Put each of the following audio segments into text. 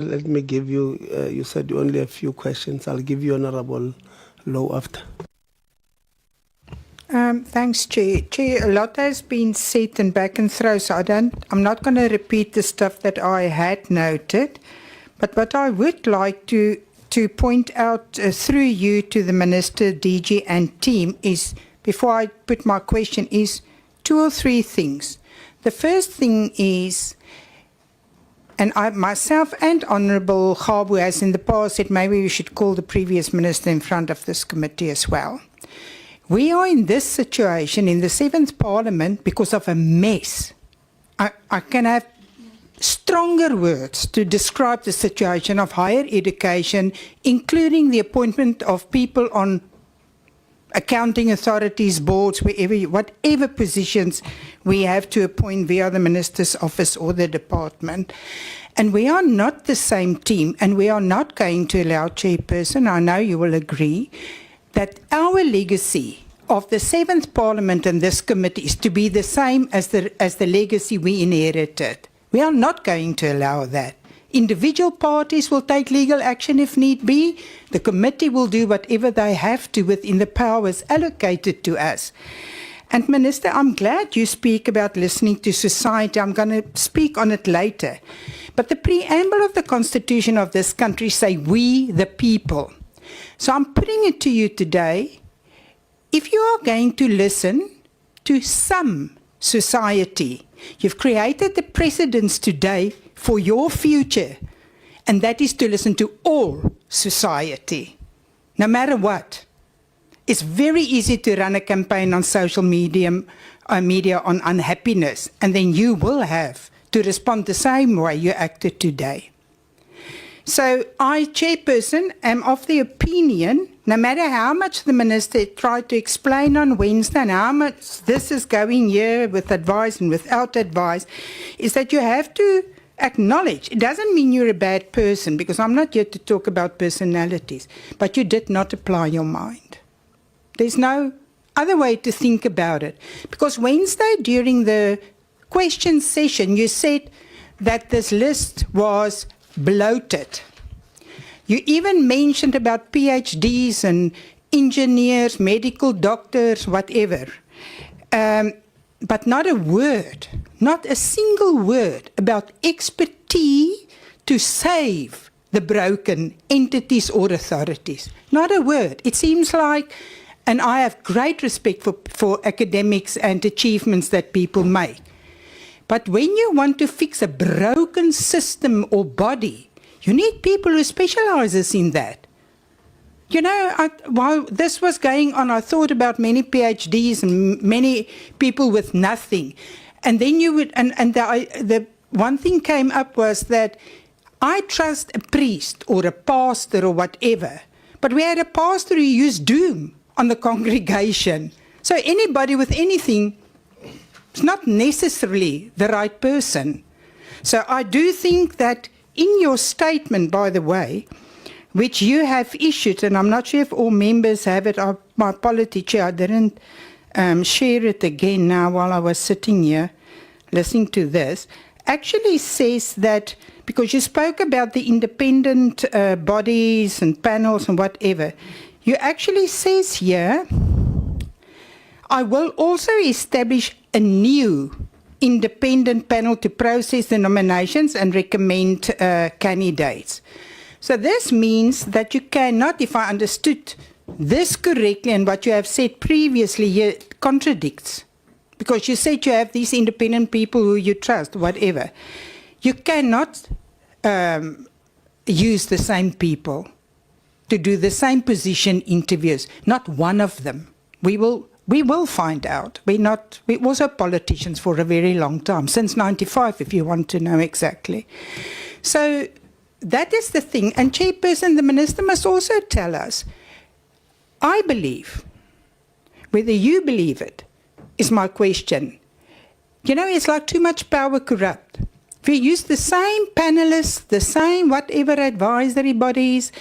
Let me give you, you said only a few questions. I'll give you Honorable Low after. Thanks, Chair. Chair, a lot has been said and back and throw, so I'm not going to repeat the stuff that I had noted. But what I would like to point out through you to the Minister, DG and team is, before I put my question, is 2 or 3 things. The first thing is, and I myself and Honourable Khabu has in the past said maybe we should call the previous minister in front of this committee as well. We are in this situation in the 7th Parliament because of a mess. I can have stronger words to describe the situation of higher education, including the appointment of people on accounting authorities, boards, whatever positions we have to appoint via the Minister's office or the department. And we are not the same team, and we are not going to allow, Chairperson, I know you will agree, that our legacy of the 7th Parliament and this committee is to be the same as the legacy we inherited. We are not going to allow that. Individual parties will take legal action if need be. The committee will do whatever they have to within the powers allocated to us. And Minister, I'm glad you speak about listening to society. I'm going to speak on it later. But the preamble of the Constitution of this country say, we the people. So I'm putting it to you today, if you are going to listen to some society, you've created the precedents today for your future, and that is to listen to all society, no matter what. It's very easy to run a campaign on social media on unhappiness, and then you will have to respond the same way you acted today. So I, Chairperson, am of the opinion, no matter how much the Minister tried to explain on Wednesday and how much this is going here with advice and without advice, is that you have to acknowledge, it doesn't mean you're a bad person, because I'm not here to talk about personalities, but you did not apply your mind. There's no other way to think about it. Because Wednesday, during the question session, you said that this list was bloated. You even mentioned about PhDs and engineers, medical doctors, whatever. But not a word, not a single word about expertise to save the broken entities or authorities. Not a word. It seems like, and I have great respect for academics and achievements that people make. But when you want to fix a broken system or body, you need people who specializes in that. You know, while this was going on, I thought about many PhDs and many people with nothing. And then you would, and the one thing came up was that I trust a priest or a pastor or whatever, but we had a pastor who used doom on the congregation. So anybody with anything is not necessarily the right person. So I do think that in your statement, by the way, which you have issued, and I'm not sure if all members have it, my apology, Chair, I didn't share it again now while I was sitting here listening to this, actually says that, because you spoke about the independent bodies and panels and whatever, you actually says here, I will also establish a new independent panel to process the nominations and recommend candidates. So this means that you cannot, if I understood this correctly and what you have said previously here contradicts, because you said you have these independent people who you trust, whatever. You cannot use the same people to do the same position interviews, not one of them. We will find out. We're also politicians for a very long time, since 95, if you want to know exactly. So that is the thing. And Chairperson, the Minister must also tell us, I believe, whether you believe it, is my question. You know, it's like too much power corrupt. If you use the same panelists, the same whatever advisory bodies,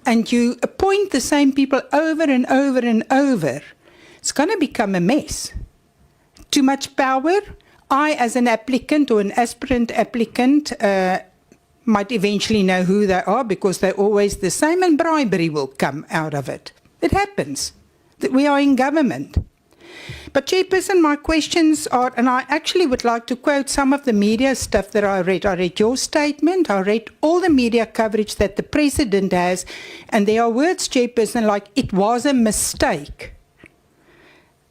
and you appoint the same people over and over and over, it's going to become a mess. Too much power. I, as an applicant or an aspirant applicant, might eventually know who they are because they're always the same, and bribery will come out of it. It happens. That we are in government. But Chairperson, my questions are, and I actually would like to quote some of the media stuff that I read. I read your statement, I read all the media coverage that the President has, and there are words, Chairperson, like, it was a mistake.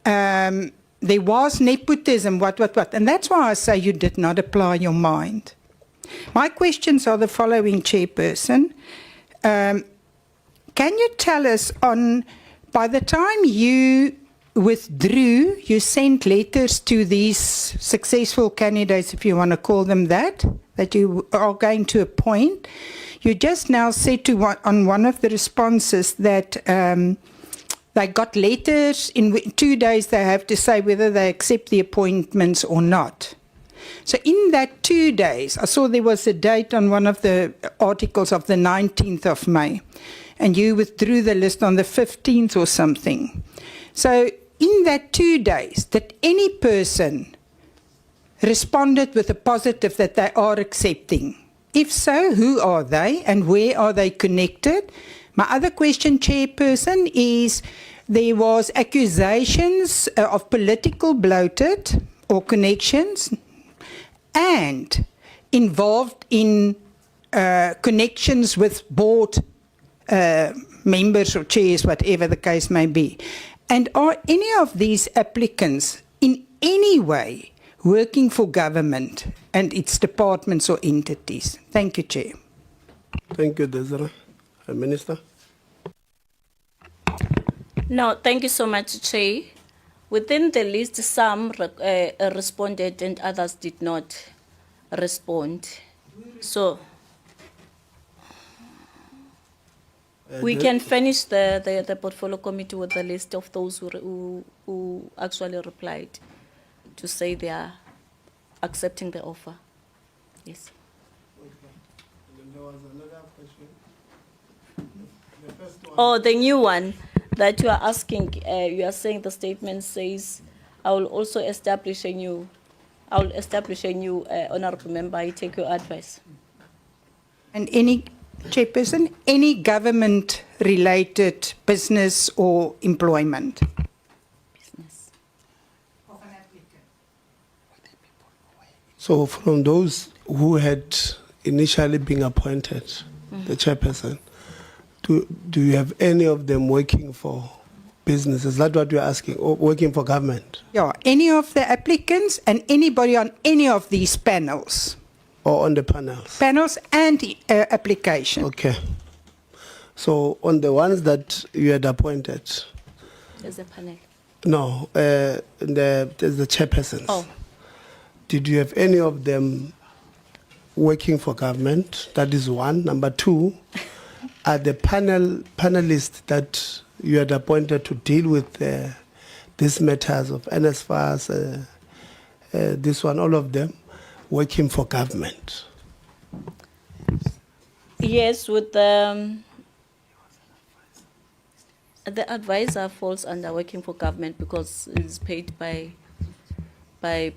There was nepotism, what. And that's why I say you did not apply your mind. My questions are the following, Chairperson. Can you tell us by the time you withdrew, you sent letters to these successful candidates, if you want to call them that you are going to appoint. You just now said on one of the responses that they got letters. In 2 days they have to say whether they accept the appointments or not. So in that 2 days, I saw there was a date on one of the articles of the 19th of May, and you withdrew the list on the 15th or something. So in that 2 days, did any person responded with a positive that they are accepting? If so, who are they and where are they connected? My other question, Chairperson, is there was accusations of political bloated or connections and involved in connections with board members or chairs, whatever the case may be. And are any of these applicants in any way working for government and its departments or entities? Thank you, Chair. Thank you, Desiree. Minister. No, thank you so much, Chair. Within the list, some responded and others did not respond. So we can finish the portfolio committee with the list of those who actually replied to say they are accepting the offer. Yes. Okay. And then there was another question. The first one. Oh, the new one that you are asking, you are saying the statement says, I will also establish a new honorable member. I take your advice. And any, Chairperson, any government-related business or employment? Business. Of an applicant. So from those who had initially been appointed, the chairperson, do you have any of them working for business? Is that what you're asking? Or working for government? Yeah, any of the applicants and anybody on any of these panels. Or on the panels? Panels and application. Okay. So on the ones that you had appointed? There's a panel. No, there's the chairpersons. Oh. Did you have any of them working for government? That is one. Number two, are the panelists that you had appointed to deal with these matters of NSFAS, this one, all of them, working for government? Yes, with the advisor falls under working for government because it's paid by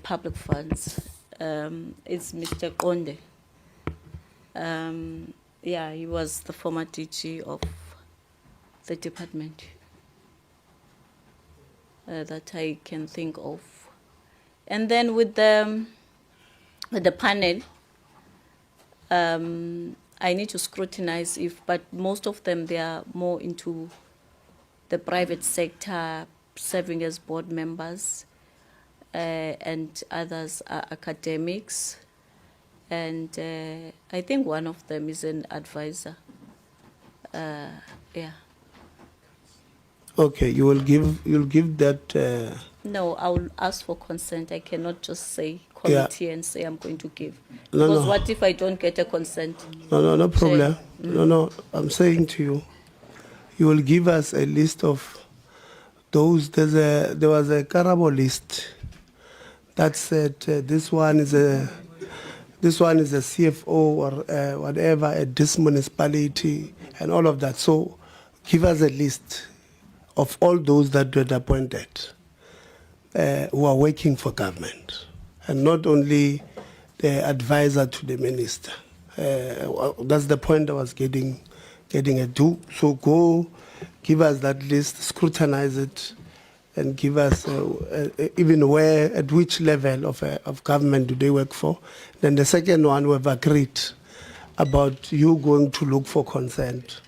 public funds. It's Mr. Konde. Yeah, he was the former DG of the department that I can think of. And then with the panel, I need to scrutinize but most of them, they are more into the private sector, serving as board members, and others are academics. And I think one of them is an advisor. Yeah. Okay, you'll give that. No, I will ask for consent. I cannot just say committee and say I'm going to give. No, Because no. what if I don't get a consent? No problem. No, I'm saying to you, you will give us a list of those. There was a Karabo list that said this one is a CFO or whatever at this municipality and all of that. So give us a list of all those that were appointed who are working for government and not only the advisor to the minister. That's the point I was getting at. So go, give us that list, scrutinize it, and give us even at which level of government do they work for. Then the second one, we've agreed about you going to look for consent.